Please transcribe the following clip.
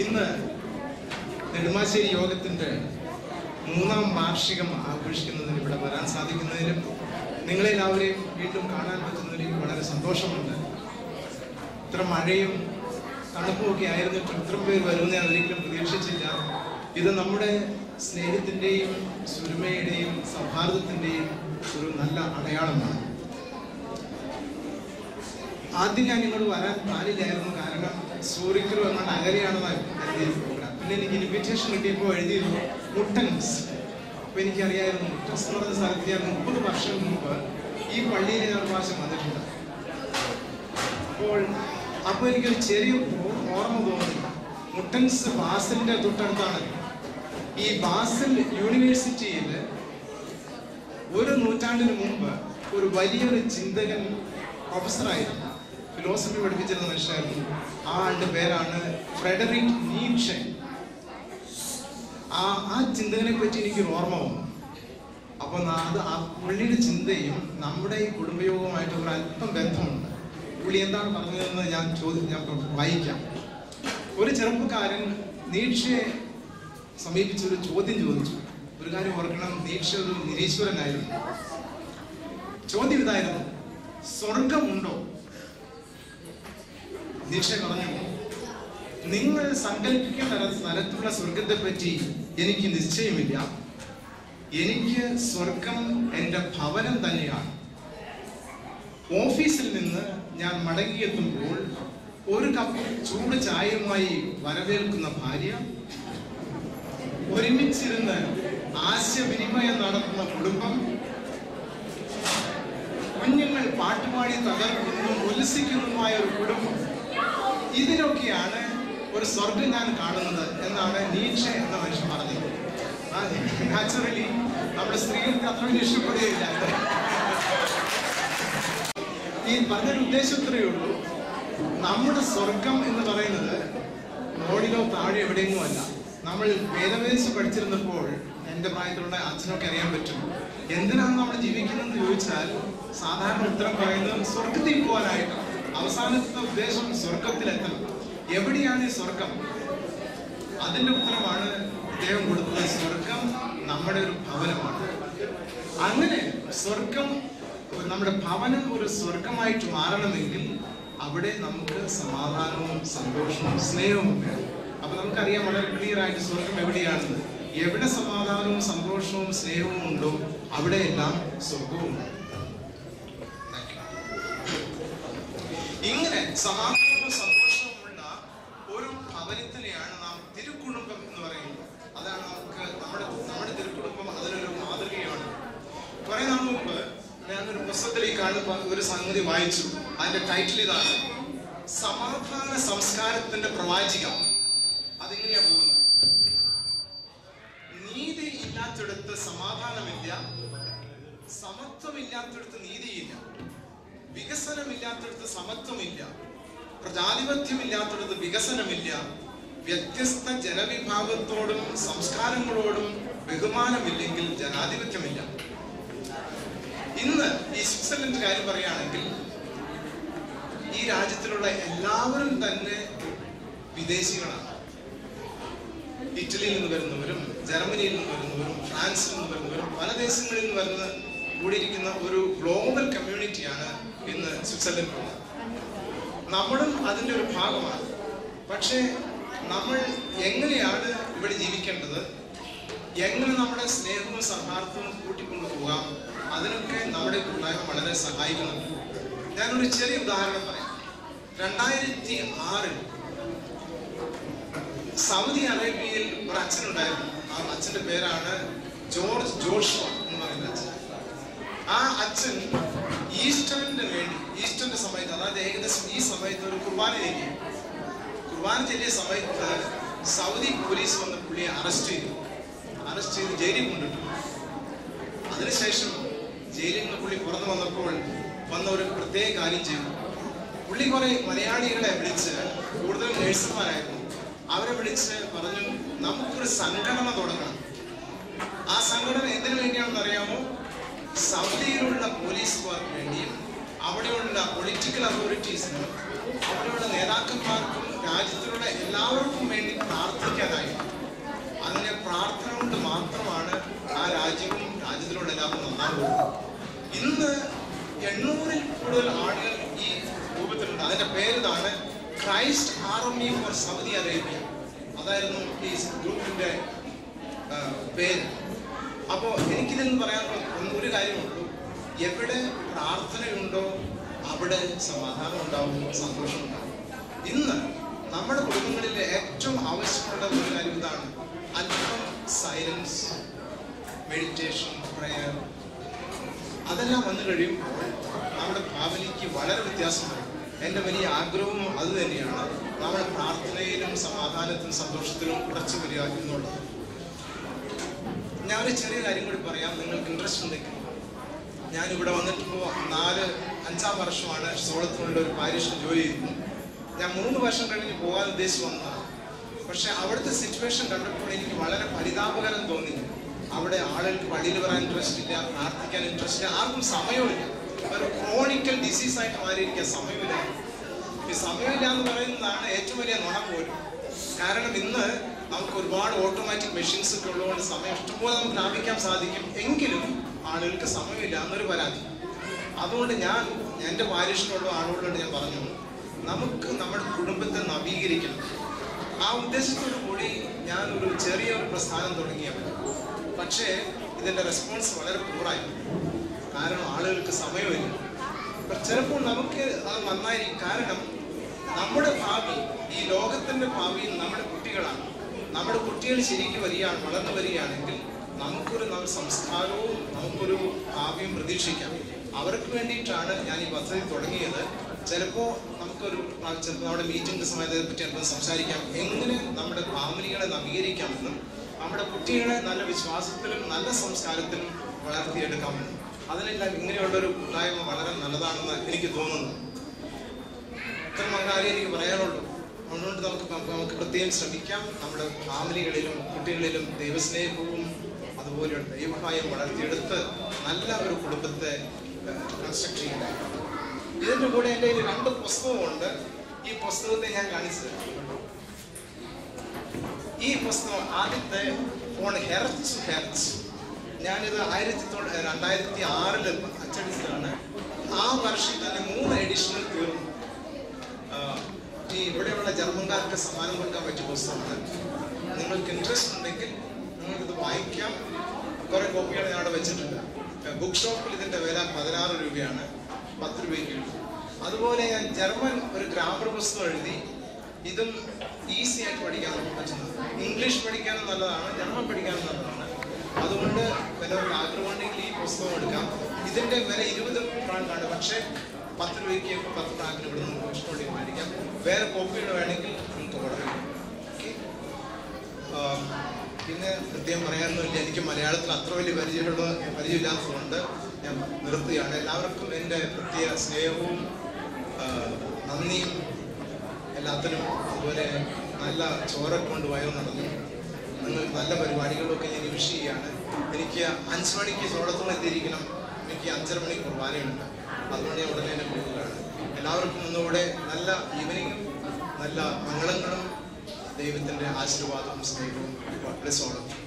ഇന്ന് നെടുമ്പാശ്ശേരി യോഗത്തിൻ്റെ 3ാം വാർഷികം ആഘോഷിക്കുന്നതിന് ഇവിടെ വരാൻ സാധിക്കുന്നതിലും നിങ്ങളെല്ലാവരെയും വീണ്ടും കാണാൻ പറ്റുന്നതിലും വളരെ സന്തോഷമുണ്ട്. ഇത്ര മഴയും തണുപ്പുമൊക്കെ ആയിരുന്നിട്ടും ഇത്രയും പേര് വരുമെന്ന് ഞാൻ ഒരിക്കലും പ്രതീക്ഷിച്ചില്ല. ഇത് നമ്മുടെ സ്നേഹത്തിൻ്റെയും സുരുമയുടെയും സൗഹാർദ്ദത്തിൻ്റെയും ഒരു നല്ല അടയാളമാണ്. ആദ്യം ഞാൻ ഇങ്ങോട്ട് വരാൻ പാടില്ലായിരുന്നു, കാരണം സൂറിക്കലും എങ്ങോട്ട് അകലെയാണെന്ന് എഴുതിയിരിക്കുന്നത്. പിന്നെ എനിക്ക് ഇൻവിറ്റേഷൻ കിട്ടിയപ്പോൾ എഴുതിയിരുന്നു മുട്ടൻസ്. അപ്പോൾ എനിക്കറിയായിരുന്നു മുട്ടൻസ് എന്ന് പറഞ്ഞ സ്ഥലത്ത് ഞാൻ 30 വർഷം മുമ്പ് ഈ പള്ളിയിൽ ഞാൻ പ്രാവശ്യം വന്നിട്ടുണ്ട്. അപ്പോൾ എനിക്കൊരു ചെറിയ ഓർമ്മ തോന്നി. മുട്ടൻസ് ബാസലിൻ്റെ തൊട്ടടുത്താണ്. ഈ ബാസൽ യൂണിവേഴ്സിറ്റിയിൽ 1 നൂറ്റാണ്ടിന് മുമ്പ് ഒരു വലിയൊരു ചിന്തകൻ പ്രൊഫസറായിരുന്നു, ഫിലോസഫി പഠിപ്പിച്ചിരുന്ന മനുഷ്യനായിരുന്നു. ആ ആളുടെ പേരാണ് ഫ്രെഡറിക് നീറ്റ്ഷെ. ആ ചിന്തകനെ പറ്റി എനിക്കൊരു ഓർമ്മ വന്നു. അപ്പോൾ അത് ആ പുള്ളിയുടെ ചിന്തയും നമ്മുടെ ഈ കുടുംബയോഗവുമായിട്ട് ഒരു അല്പം ബന്ധമുണ്ട്. പുള്ളി എന്താണ് പറഞ്ഞതെന്ന് ഞാൻ വായിക്കാം. ഒരു ചെറുപ്പക്കാരൻ നീറ്റ്ഷയെ സമീപിച്ചൊരു ചോദ്യം ചോദിച്ചു. ഒരു കാര്യം ഓർക്കണം, നീറ്റ്ഷെ ഒരു നിരീശ്വരനായിരുന്നു. ചോദ്യം ഇതായിരുന്നു: സ്വർഗമുണ്ടോ? നീറ്റ്ഷെ പറഞ്ഞു, നിങ്ങൾ സങ്കല്പിക്കുന്ന സ്ഥലത്തുള്ള സ്വർഗത്തെ പറ്റി എനിക്ക് നിശ്ചയമില്ല. എനിക്ക് സ്വർഗം എൻ്റെ ഭവനം തന്നെയാണ്. ഓഫീസിൽ നിന്ന് ഞാൻ മടങ്ങിയെത്തുമ്പോൾ ഒരു കപ്പ് ചൂട് ചായയുമായി വരവേൽക്കുന്ന ഭാര്യ, ഒരുമിച്ചിരുന്ന് ആശയവിനിമയം നടത്തുന്ന കുടുംബം, കുഞ്ഞുങ്ങൾ പാട്ടുപാടി തകർക്കുന്നതും ഉല്ലസിക്കുന്നതുമായ ഒരു കുടുംബം, ഇതിനൊക്കെയാണ് ഒരു സ്വർഗം ഞാൻ കാണുന്നത് എന്നാണ് നീറ്റ്ഷെ എന്ന മനുഷ്യൻ പറഞ്ഞത്. നാച്ചുറലി നമ്മുടെ സ്ത്രീകൾക്ക് അത്ര വലിയ ഇഷ്ടപ്പെടുകയില്ല. ഈ പറഞ്ഞൊരു ഉദ്ദേശം ഇത്രയേ ഉള്ളൂ. നമ്മുടെ സ്വർഗം എന്ന് പറയുന്നത് മോളിലോ താഴെ എവിടെയെങ്കിലും അല്ല. നമ്മൾ വേദവേദിച്ച് പഠിച്ചിരുന്നപ്പോൾ എൻ്റെ പ്രായത്തിലുള്ള അച്ഛനൊക്കെ അറിയാൻ പറ്റും. എന്തിനാണ് നമ്മൾ ജീവിക്കുന്നതെന്ന് ചോദിച്ചാൽ സാധാരണ ഉത്തരം പറയുന്നത് സ്വർഗത്തിൽ പോകാനായിട്ടാണ്. അവസാനത്തെ ഉദ്ദേശം സ്വർഗത്തിലെത്തണം. എവിടെയാണ് ഈ സ്വർഗം? അതിൻ്റെ ഉത്തരമാണ് അദ്ദേഹം കൊടുത്തത്. സ്വർഗം നമ്മുടെ ഒരു ഭവനമാണ്. അങ്ങനെ സ്വർഗം, നമ്മുടെ ഭവനം ഒരു സ്വർഗമായിട്ട് മാറണമെങ്കിൽ അവിടെ നമുക്ക് സമാധാനവും സന്തോഷവും സ്നേഹവും വേണം. അപ്പൊ നമുക്കറിയാം വളരെ ക്ലിയർ ആയിട്ട് സ്വർഗം എവിടെയാണെന്ന്. എവിടെ സമാധാനവും സന്തോഷവും സ്നേഹവും ഉണ്ടോ അവിടെയെല്ലാം സ്വർഗവും. ഇങ്ങനെ സമാധാനവും സന്തോഷവുമുള്ള ഒരു ഭവനത്തിനെയാണ് നാം തിരുക്കുടുംബം എന്ന് പറയുന്നത്. അതാണ് നമുക്ക് നമ്മുടെ തിരുക്കുടുംബം അതിനൊരു മാതൃകയാണ്. കുറെ നാൾ മുമ്പ് ഞാനൊരു പുസ്തകത്തിലേക്ക് കാണുന്ന ഒരു സംഗതി വായിച്ചു. അതിന്റെ ടൈറ്റിൽ ഇതാണ്: സമാധാന സംസ്കാരത്തിന്റെ പ്രവാചികം. അതെങ്ങനെയാ പോകുന്നത്? നീതി ഇല്ലാത്തിടത്ത് സമാധാനമില്ല, സമത്വമില്ലാത്തിടത്ത് നീതിയില്ല, വികസനമില്ലാത്തിടത്ത് സമത്വമില്ല, പ്രജാധിപത്യമില്ലാത്തിടത്ത് വികസനമില്ല, വ്യത്യസ്ത ജനവിഭാഗത്തോടും സംസ്കാരങ്ങളോടും ബഹുമാനമില്ലെങ്കിൽ ജനാധിപത്യമില്ല. ഇന്ന് ഈ സ്വിറ്റ്സർലൻഡ് കാര്യം പറയുകയാണെങ്കിൽ ഈ രാജ്യത്തിലുള്ള എല്ലാവരും തന്നെ വിദേശികളാണ്. ഇറ്റലിയിൽ നിന്ന് വരുന്നവരും ജർമ്മനിയിൽ നിന്ന് വരുന്നവരും ഫ്രാൻസിൽ നിന്ന് വരുന്നവരും പല ദേശങ്ങളിൽ നിന്ന് കൂടിയിരിക്കുന്ന ഒരു ഗ്ലോബൽ കമ്മ്യൂണിറ്റിയാണ് ഇന്ന് സ്വിറ്റ്സർലൻഡിലുള്ളത്. നമ്മളും അതിൻ്റെ ഒരു ഭാഗമാണ്. പക്ഷേ നമ്മൾ എങ്ങനെയാണ് ഇവിടെ ജീവിക്കേണ്ടത്, എങ്ങനെ നമ്മുടെ സ്നേഹവും സൗഹാർദ്ദവും കൂട്ടിക്കൊണ്ടു പോകാം, അതിനൊക്കെ നമ്മുടെ കൂട്ടായ്മ വളരെ സഹായിക്കുന്നുണ്ട്. ഞാനൊരു ചെറിയ ഉദാഹരണം പറയാം. 2006 സൗദി അറേബ്യയിൽ ഒരു അച്ഛനുണ്ടായിരുന്നു. ആ അച്ഛൻ്റെ പേരാണ് ജോർജ് ജോഷുവ എന്ന് പറയുന്ന അച്ഛൻ. ആ അച്ഛൻ ഈസ്റ്ററിന്റെ സമയത്ത്, അതായത് ഏകദേശം ഈ സമയത്ത് ഒരു കുർബാന ചെല്ലിയ സമയത്ത് സൗദി പോലീസ് വന്ന് പുള്ളിയെ അറസ്റ്റ് ചെയ്ത് ജയിലിൽ കൊണ്ടിട്ടു. അതിനുശേഷം ജയിലിൽ നിന്ന് പുള്ളി പുറത്തു വന്നപ്പോൾ ഒരു പ്രത്യേക കാര്യം ചെയ്തു. പുള്ളി കുറെ മലയാളികളെ വിളിച്ച്, കൂടുതലും നേഴ്സുമാരായിരുന്നു, അവരെ വിളിച്ച് പറഞ്ഞു, നമുക്കൊരു സംഘടന തുടങ്ങണം. ആ സംഘടന എന്തിനു വേണ്ടിയാണെന്ന് അറിയാമോ? സൗദിയിലുള്ള പോലീസുകാർക്ക് വേണ്ടിയും അവിടെയുള്ള പൊളിറ്റിക്കൽ അതോറിറ്റീസിനും അവിടെയുള്ള നേതാക്കന്മാർക്കും രാജ്യത്തിലുള്ള എല്ലാവർക്കും വേണ്ടി കൊണ്ട് മാത്രമാണ് ആ രാജ്യത്തിലുള്ള എല്ലാവർക്കും നന്നാകുന്നത്. ഇന്ന് 800-ൽ കൂടുതൽ ആളുകൾ ഈ രൂപത്തിലുണ്ട്. അതിന്റെ പേരിതാണ് Christ army for Saudi Arabia. അതായിരുന്നു ഈ ഗ്രൂപ്പിന്റെ പേര്. അപ്പോൾ എനിക്കിതിൽ നിന്ന് പറയാനുള്ള ഒരു കാര്യമുള്ളൂ, എവിടെ പ്രാർത്ഥനയുണ്ടോ അവിടെ സമാധാനം ഉണ്ടാവും, സന്തോഷം ഉണ്ടാവും. ഇന്ന് നമ്മുടെ കുടുംബങ്ങളിലെ ഏറ്റവും ആവശ്യമുള്ള ഒരു കാര്യം ഇതാണ്, അല്പം സൈലൻസ്, മെഡിറ്റേഷൻ, പ്രയർ. അതെല്ലാം വന്നു കഴിയുമ്പോൾ നമ്മുടെ ഭാവനയ്ക്ക് വളരെ വ്യത്യാസം വരും. എൻ്റെ വലിയ ആഗ്രഹവും അത് തന്നെയാണ്, നമ്മുടെ പ്രാർത്ഥനയിലും സമാധാനത്തിലും സന്തോഷത്തിലും ഉറച്ചു വരിക എന്നുള്ളത്. ഞാൻ ഒരു ചെറിയ കാര്യം കൂടി പറയാം, നിങ്ങൾക്ക് ഇൻട്രസ്റ്റ് ഉണ്ടെങ്കിൽ. ഞാനിവിടെ വന്നിട്ടിപ്പോൾ 4-5 വർഷമാണ് സോളത്തിനുള്ള ഒരു പാരിഷിൽ ജോലി ചെയ്യുന്നു. ഞാൻ 3 വർഷം കഴിഞ്ഞ് പോകാൻ ഉദ്ദേശിച്ച് വന്നതാണ്. പക്ഷെ അവിടുത്തെ സിറ്റുവേഷൻ കണ്ടപ്പോൾ എനിക്ക് വളരെ പരിതാപകരം തോന്നി. അവിടെ ആളുകൾക്ക് പള്ളിയിൽ വരാൻ ഇൻട്രസ്റ്റ് ഇല്ല, പ്രാർത്ഥിക്കാൻ ഇൻട്രസ്റ്റ് ഇല്ല, ആർക്കും സമയമില്ല. ഒരു ക്രോണിക്കൽ ഡിസീസായിട്ട് മാറിയിരിക്കുക, സമയമില്ല. ഈ സമയമില്ല എന്ന് പറയുന്നതാണ് ഏറ്റവും വലിയ നുണ പോലും. കാരണം ഇന്ന് നമുക്ക് ഒരുപാട് ഓട്ടോമാറ്റിക് മെഷീൻസ് ഒക്കെ ഉള്ളതുകൊണ്ട് സമയം ഇഷ്ടംപോലെ നമുക്ക് ലാഭിക്കാൻ സാധിക്കും. എങ്കിലും ആളുകൾക്ക് സമയമില്ല എന്നൊരു പരാതി. അതുകൊണ്ട് ഞാൻ എൻ്റെ പാരിഷിലുള്ള ആളുകളോട് ഞാൻ പറഞ്ഞു, നമുക്ക് നമ്മുടെ കുടുംബത്തെ നവീകരിക്കണം. ആ ഉദ്ദേശത്തോടു കൂടി ഞാൻ ഒരു ചെറിയൊരു പ്രസ്ഥാനം തുടങ്ങിയപ്പോൾ, പക്ഷേ ഇതിൻ്റെ റെസ്പോൺസ് വളരെ പൂറായി. കാരണം ആളുകൾക്ക് സമയമില്ല. ചിലപ്പോൾ നമുക്ക് അത് നന്നായിരിക്കും. കാരണം നമ്മുടെ ഭാവി, ഈ ലോകത്തിൻ്റെ ഭാവി നമ്മുടെ കുട്ടികളാണ്. നമ്മുടെ കുട്ടികൾ ശരിക്കും വളർന്നു വരികയാണെങ്കിൽ നമുക്കൊരു സംസ്കാരവും നമുക്കൊരു ഭാവിയും പ്രതീക്ഷിക്കാം. അവർക്ക് വേണ്ടിയിട്ടാണ് ഞാൻ ഈ പദ്ധതി തുടങ്ങിയത്. ചിലപ്പോൾ നമ്മുടെ മീറ്റിംഗ് സമയത്തെ പറ്റി അല്പം സംസാരിക്കാം, എങ്ങനെ നമ്മുടെ ഫാമിലികളെ നവീകരിക്കാമെന്നും നമ്മുടെ കുട്ടികളെ നല്ല വിശ്വാസത്തിലും നല്ല സംസ്കാരത്തിലും വളർത്തിയെടുക്കാമെന്നും. അതിനെല്ലാം ഇങ്ങനെയുള്ളൊരു കൂട്ടായ്മ വളരെ നല്ലതാണെന്ന് എനിക്ക് തോന്നുന്നു. ഇത്തരം കാര്യം എനിക്ക് പറയാനുള്ളൂ. അതുകൊണ്ട് നമുക്ക് പ്രത്യേകം ശ്രമിക്കാം, നമ്മുടെ ഫാമിലികളിലും കുട്ടികളിലും ദൈവസ്നേഹവും അതുപോലെയുള്ള ദൈവഭയം വളർത്തിയെടുത്ത് നല്ല ഒരു കുടുംബത്തെ കൺസ്ട്രക്ട് ചെയ്യാൻ. ഇതിൻ്റെ കൂടെ എൻ്റെ 2 പുസ്തകമുണ്ട്. ഈ പുസ്തകത്തെ ഞാൻ കാണിച്ചത്. ഈ പുസ്തകം ആദ്യത്തെ ഫോൺ ഹെർച്ച് ഹെർച്ച്, ഞാനിത് 2006 അച്ചടിച്ചതാണ്. ആ വർഷം തന്നെ 3 എഡിഷനിൽ തീർന്നു. ഈ ഇവിടെയുള്ള ജർമ്മൻകാർക്ക് സമ്മാനം കൊടുക്കാൻ പറ്റിയ പുസ്തകമാണ്. നിങ്ങൾക്ക് ഇൻട്രസ്റ്റ് ഉണ്ടെങ്കിൽ നിങ്ങൾക്കിത് വായിക്കാം. കുറേ കോപ്പികൾ ഞാൻ അവിടെ വെച്ചിട്ടുണ്ട്. ബുക്ക് ഷോപ്പിൽ ഇതിൻ്റെ വില 16 രൂപയാണ്, 10 രൂപയ്ക്ക് കിട്ടും. അതുപോലെ ഞാൻ ജർമ്മൻ ഒരു ഗ്രാമർ പുസ്തകം എഴുതി. ഇതും ഈസി ആയിട്ട് പഠിക്കാൻ പറ്റുന്നത്. ഇംഗ്ലീഷ് പഠിക്കാനും നല്ലതാണ്, ജർമ്മൻ പഠിക്കാനും നല്ലതാണ്. അതുകൊണ്ട് വല്ലവർക്ക് ആഗ്രഹമുണ്ടെങ്കിൽ ഈ പുസ്തകം എടുക്കാം. ഇതിൻ്റെ വില 20 ഫ്രാങ്കാണ്, പക്ഷേ 10 രൂപയ്ക്ക് 10 ഫ്രാങ്കിന് ഇവിടെ നമുക്ക് ഇഷ്ടമുണ്ടെങ്കിൽ മേടിക്കാം. വേറെ കോപ്പികൾ വേണമെങ്കിൽ നിങ്ങൾക്ക് ഓർഡർ ചെയ്യാം. പിന്നെ പ്രത്യേകം പറയാനൊന്നുമില്ല, എനിക്ക് മലയാളത്തിൽ അത്ര വലിയ പരിചയമില്ലാത്തതുകൊണ്ട് ഞാൻ നിർത്തുകയാണ്. എല്ലാവർക്കും എൻ്റെ പ്രത്യേക സ്നേഹവും നന്ദിയും എല്ലാത്തിനും. അതുപോലെ നല്ല ചോറൊക്കെ കൊണ്ട് വയവ് നടന്നു. നിങ്ങൾ നല്ല പരിപാടികളൊക്കെ ഞാൻ വിഷ് ചെയ്യുകയാണ്. എനിക്ക് 5 മണിക്ക് സോളത്തോളം എത്തിയിരിക്കണം. എനിക്ക് 5:30 മണിക്ക് കുർബാനയുണ്ട്. അതുകൊണ്ട് ഞാൻ ഉടനെ തന്നെ പോകുകയാണ്. എല്ലാവർക്കും ഒന്നുകൂടെ നല്ല ഈവനിങ്ങും നല്ല മംഗളങ്ങളും ദൈവത്തിൻ്റെ ആശീർവാദവും സ്നേഹവും. God bless all of you.